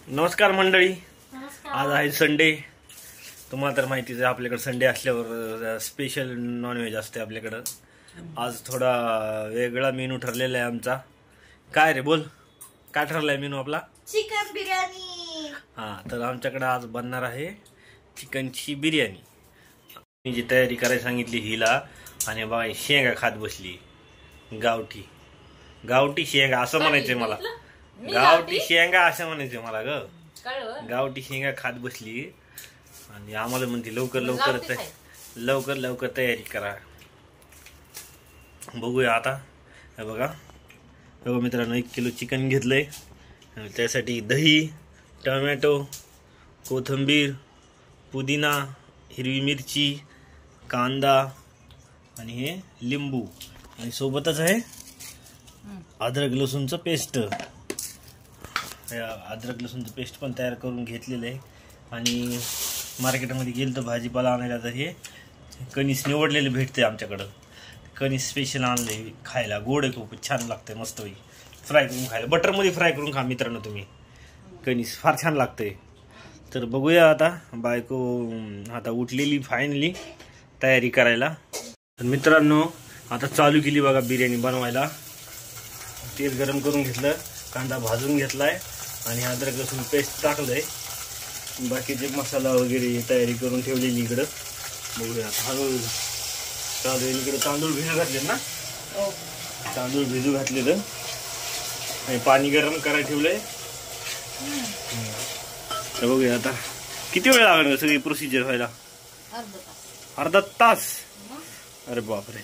नमस्कार मंडळी. नमस्कार. आज आहे संडे. तुम्हाला तर माहितीच आहे आपल्याकडे संडे असल्यावर स्पेशल नॉनव्हेज असते आपल्याकडं. आज थोडा वेगळा मेनू ठरलेला आहे आमचा. काय रे बोल, काय ठरलाय मेनू आपला? चिकन बिर्याणी. हा, तर आमच्याकडे आज बनणार आहे चिकनची बिर्याणी. मी जी तयारी करायला सांगितली हिला, आणि बघा शेंगा खात बसली. गावठी गावठी शेंगा असं म्हणायचंय मला. गावठी शेंगा असं म्हणायचंय मला ग. गावठी शेंगा खात बसली आणि आम्हाला म्हणते लवकर लवकर लवकर तयारी करा. बघूया आता. हे बघा मित्रांनो, 1 किलो चिकन घेतलंय. त्यासाठी दही, टोमॅटो, कोथिंबीर, पुदिना, हिरवी मिरची, कांदा आणि हे लिंबू, आणि सोबतच आहे अद्रक लसूणचं पेस्ट. अद्रक लसूणचं पेस्ट पण तयार करून घेतलेलं आहे. आणि मार्केटमध्ये गेलं तर भाजीपाला आणायला तर हे कणीस निवडलेले भेटते आमच्याकडं. कणीस स्पेशल आणले खायला. गोड आहे, खूप छान लागते. मस्त होई फ्राय करून खायला. बटरमध्ये फ्राय करून खा मित्रांनो तुम्ही. कणीस फार छान लागते. तर बघूया आता. बायको आता उठलेली फायनली तयारी करायला. तर मित्रांनो आता चालू केली बघा बिर्याणी बनवायला. तेल गरम करून घेतलं, कांदा भाजून घेतलाय आणि अद्रक लसूण पेस्ट टाकलंय. बाकीचे मसाला वगैरे तयारी करून ठेवलेली इकडं. बघूया हळूहळू चालू. इकडे तांदूळ भिजू घातलेत ना. तांदूळ भिजू घातलेलं आणि पाणी गरम करायला ठेवलंय. तर बघूया आता किती वेळ लागणार सगळी प्रोसिजर व्हायला. अर्धा तास. अरे बापरे.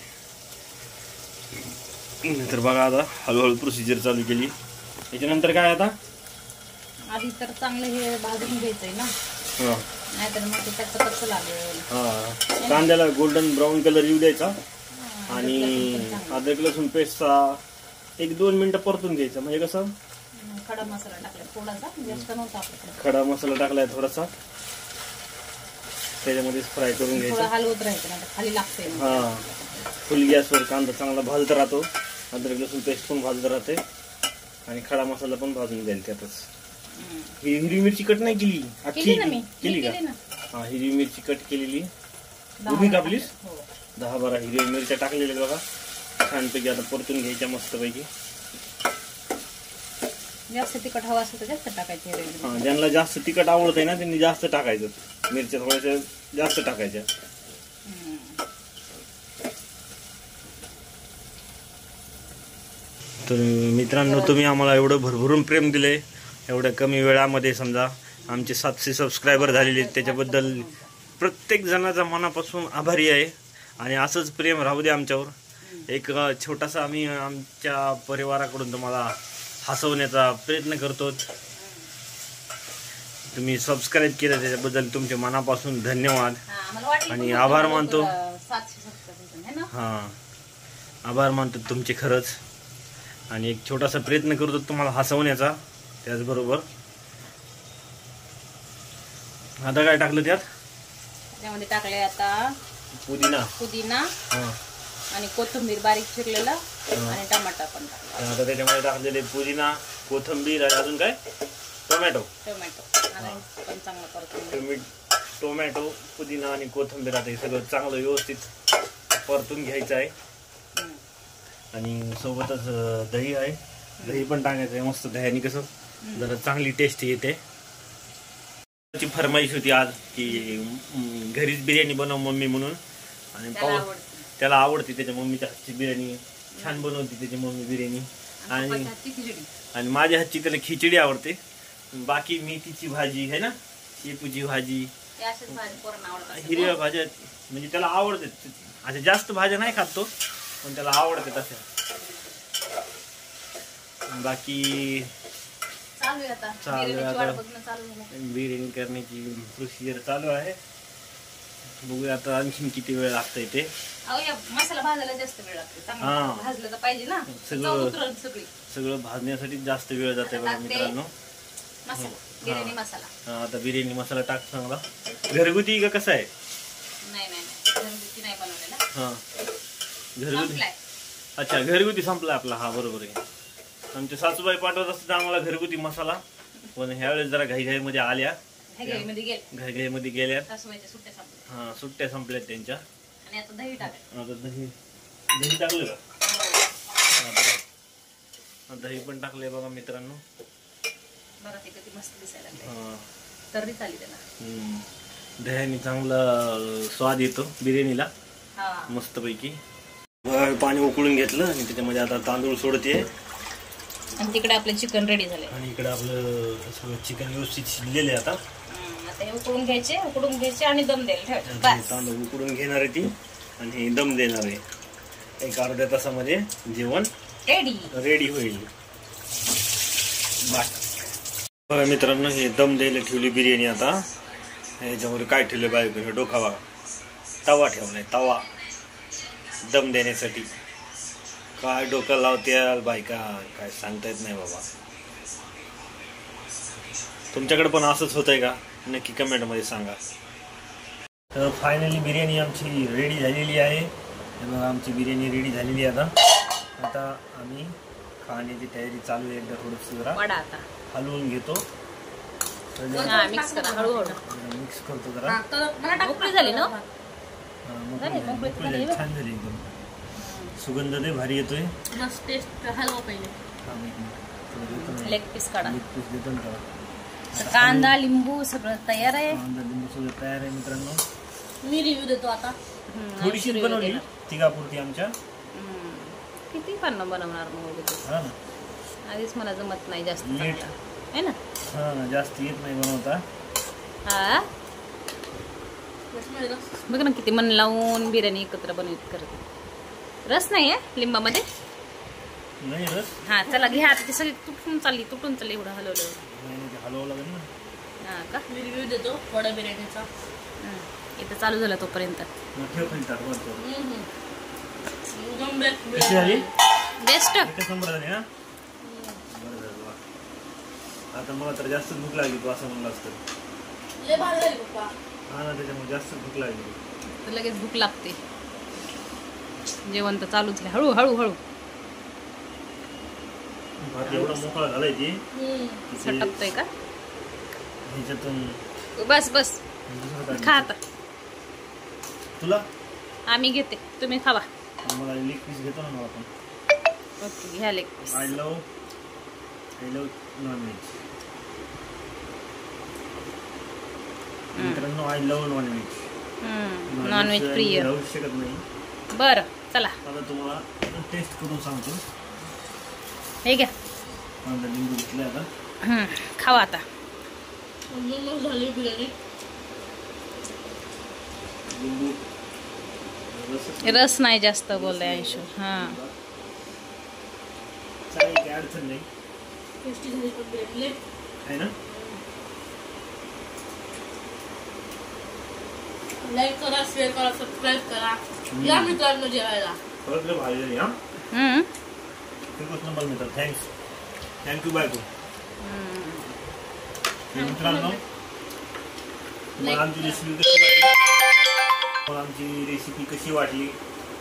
तर बघा आता हळूहळू प्रोसिजर चालू केली. त्याच्यानंतर काय आता आधी तर चांगलं हे भाजून घ्यायचंय ना. नाहीतर मग ते कच्चं लागेल. कांद्याला गोल्डन ब्राऊन कलर येऊ द्यायचा आणि अद्रक लसूण पेस्टचा 1-2 मिनिटं परतून घ्यायचा. म्हणजे कसं खडा मसाला टाकलाय थोडासा, जास्त नव्हता आपल्याकडे. खडा मसाला टाकलाय थोडासा, त्याच्यामध्ये फ्राय करून घ्यायचा. हलवत राहायचं ना, खाली लागते. हा, फुल गॅसवर कांदा चांगला भाजत राहतो. अद्रक लसूण पेस्ट पण भाजत राहते आणि खडा मसाला पण भाजून जाईल त्यातच. हिरवी मिरची कट नाही केली, केली का? हा, हिरवी मिरची कट केलेली. तुम्ही कापलीस? 10-12 हिरवी मिरच्या टाकलेल्या बघा. छानपैकी आता परतून घ्यायच्या मस्तपैकी. जास्त तिखट हवा असेल तर जास्त टाकायचे. हा, ज्यांना जास्त तिखट आवडत आहे ना त्यांनी जास्त टाकायचं. मिरच्या थोड्याशा जास्त टाकायच्या. तर मित्रांनो, तुम्ही आम्हाला एवढं भरभरून प्रेम दिले एवढ्या कमी वेळामध्ये. समजा आमचे 700 सबस्क्रायबर झालेले, त्याच्याबद्दल प्रत्येक जणाचा मनापासून आभारी आहे. आणि असंच प्रेम राहू दे आमच्यावर. एक छोटासा आम्ही आमच्या परिवाराकडून तुम्हाला हसवण्याचा प्रयत्न करतो. तुम्ही सबस्क्राईब केलं त्याच्याबद्दल तुमचे मनापासून धन्यवाद आणि आभार मानतो. हां, आभार मानतो तुमचे खरंच. आणि एक छोटासा प्रयत्न करतो तुम्हाला हसवण्याचा. त्याचबरोबर आता काय टाकलं त्यामध्ये टाकले आता पुदिना आणि कोथिंबीर बारीक चिरलेला आणि टमाटा पण टाकला. आता त्याच्यामध्ये टाकलेले पुदिना, कोथिंबीर आणि अजून काय टोमॅटो पण चांगलं परतून. टोमॅटो, पुदिना आणि कोथिंबीर आता हे सगळं चांगलं व्यवस्थित परतून घ्यायचं आहे. आणि सोबतच दही आहे. दही पण टाकायचं आहे. मस्त दह्याने कसं जरा चांगली टेस्ट येते. ची फरमाईश होती आज की घरीच बिर्याणी बनव मम्मी म्हणून. आणि त्याला आवडते त्याच्या मम्मीच्या हातची बिर्याणी. छान बनवते त्याची मम्मी बिर्याणी. आणि माझ्या हातची त्याला खिचडी आवडते. बाकी मेथीची भाजी आहे ना, शेपूची भाजी, हिरव्या भाज्या म्हणजे त्याला आवडते. अशा जास्त भाज्या नाही खात तो, पण त्याला आवडते तशा. बाकी चालू आता बिर्याणी करण्याची प्रोसिजर चालू आहे. बघूया आता आणखीन किती वेळ लागतंय ते. मसाला भाजायला जास्त वेळ लागतो. भाजलं तर पाहिजे ना. सगळं भाजण्यासाठी जास्त वेळ जाते बघा मित्रांनो. बिर्याणी मसाला. आता बिर्याणी मसाला टाक चांगला. घरगुती का कसा आहे? नाही घरगुती नाही बनवलेला. हा, घरगुती. अच्छा, घरगुती संपला आपला. हा, बरोबर आहे. आमच्या सासूबाई पाठवत असतात आम्हाला घरगुती मसाला. पण ह्यावेळेस जरा घाईघाईमध्ये आल्या, घाईघाईमध्ये गेल्या. सासूबाईच्या सुट्ट्या संपल्या. हा, सुट्ट्या संपल्यात त्यांच्या. आणि आता दही टाकलं. आता दही टाकलं का? दही पण टाकले बघा मित्रांनो. बरं, ते कधी मस्त दिसायला लागले. तर्री चालली त्याला. दह्याने चांगला स्वाद येतो बिर्याणीला मस्त पैकी. पाणी उकळून घेतलं आणि त्याच्यामध्ये आता तांदूळ सोडते. आणि तिकडे आपलं चिकन रेडी झाले. आणि इकडे आपलं सगळं चिकन व्यवस्थित शिजलेले आता. आता हे उकळून घ्यायचे आणि दम द्यायला ठेवायचे. तांदूळ उकळून घेणार आहे ती आणि दम देणार आहे. एक अर्ध्या तासामध्ये जेवण रेडी होईल. बघा मित्रांनो, हे दम द्यायला ठेवली बिर्याणी. आता ह्याच्यामध्ये काय ठेवलं बायकोने? डोकावा तवा ठेवलाय, तवा दम देण्यासाठी. काय डोकं लावते बायका, काय सांगता येत नाही बाबा. तुमच्याकडे पण असंच होतंय का? नक्की कमेंट मध्ये सांगा. तर फायनली बिर्याणी आमची रेडी झालेली आहे. आमची बिर्याणी रेडी झालेली आहे. आता आम्ही खाण्याची तयारी चालू आहे. एकदा थोडंसं जरा हलवून घेतो. मिक्स करतो जरा. झाली ना? छान झाली एकदम. सुगंध दे भारी येतोय. लेग पीस काढा. देतो ना. कांदा लिंबू सगळं तयार आहे. मित्रांनो. मी रिव्ह्यू देतो आता. थोडीशी बनवली तिघापुरती आमच्या. किती पण बनवणार मग? आधीच मला जमत नाही जास्त आहे ना. जास्त येत नाही बनवता. बघ ना किती मन लावून बिर्याणी एकत्र बनवत करते. रस नाही आहे लिंबामध्ये? नाही रस. हा चला घ्या. आता ती सगळी तुटून चालली एवढं हलवलं लागेल ना. हा का? मी रिव्ह्यू देतो वडा बिर्याणीचा. इथं चालू झालं तोपर्यंत. बेस्ट. आता मला तर जास्त भूक लागली. तू असं म्हणलं असतं. हा ना, त्याच्यामुळे जास्त भूक लागली. लगेच भूक लागते. जेवण तर चालूच आहे. हळू एवढा मोकळा झालाय ती. सटकतोय का ह्याच्यातून? बस खा आता. तुला आम्ही घेते, तुम्ही खावा. मला लेग पीस घेतो ना आपण. ओके, घ्या leg piece. I love nonveg. मित्रांनो, आय लव नॉनव्हेज. नॉनव्हेज प्रिय राहू शकत नाही. बरं चला आता तुम्हाला टेस्ट करून सांगतो. हे घ्या. लिंबू घेतलं आता. खावा आता. रस नाही जास्त बोललाय अंशू. अडचण नाही आहे ना. लाईक करा, शेअर करा, सबस्क्राईब करा. या मित्रांनो जेवायला. खरंच भारी झाली. खूपच नंबर मित्र. थँक्यू बायको. मित्रांनो, आमची रेसिपी कशी वाटली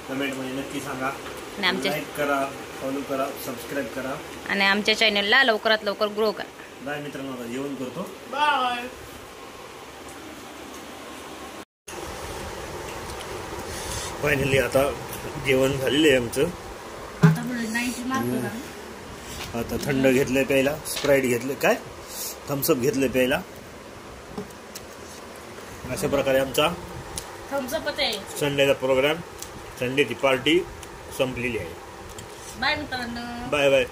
कमेंट मध्ये नक्की सांगा. लाईक करा, फॉलो करा, सबस्क्राईब करा आणि आमच्या चॅनलला लवकरात लवकर ग्रो करा. बाय मित्रांनो. आता जेवण करतो. बाय. फायनली आता जेवण झालेलं आहे आमचं. आता थंड घेतलंय प्यायला. स्प्राईट घेतलं, काय थम्सअप घेतलंय प्यायला. अशा प्रकारे आमचा संडेचा प्रोग्राम, संडेची पार्टी संपलेली आहे. बाय मित्रांनो. Bye bye.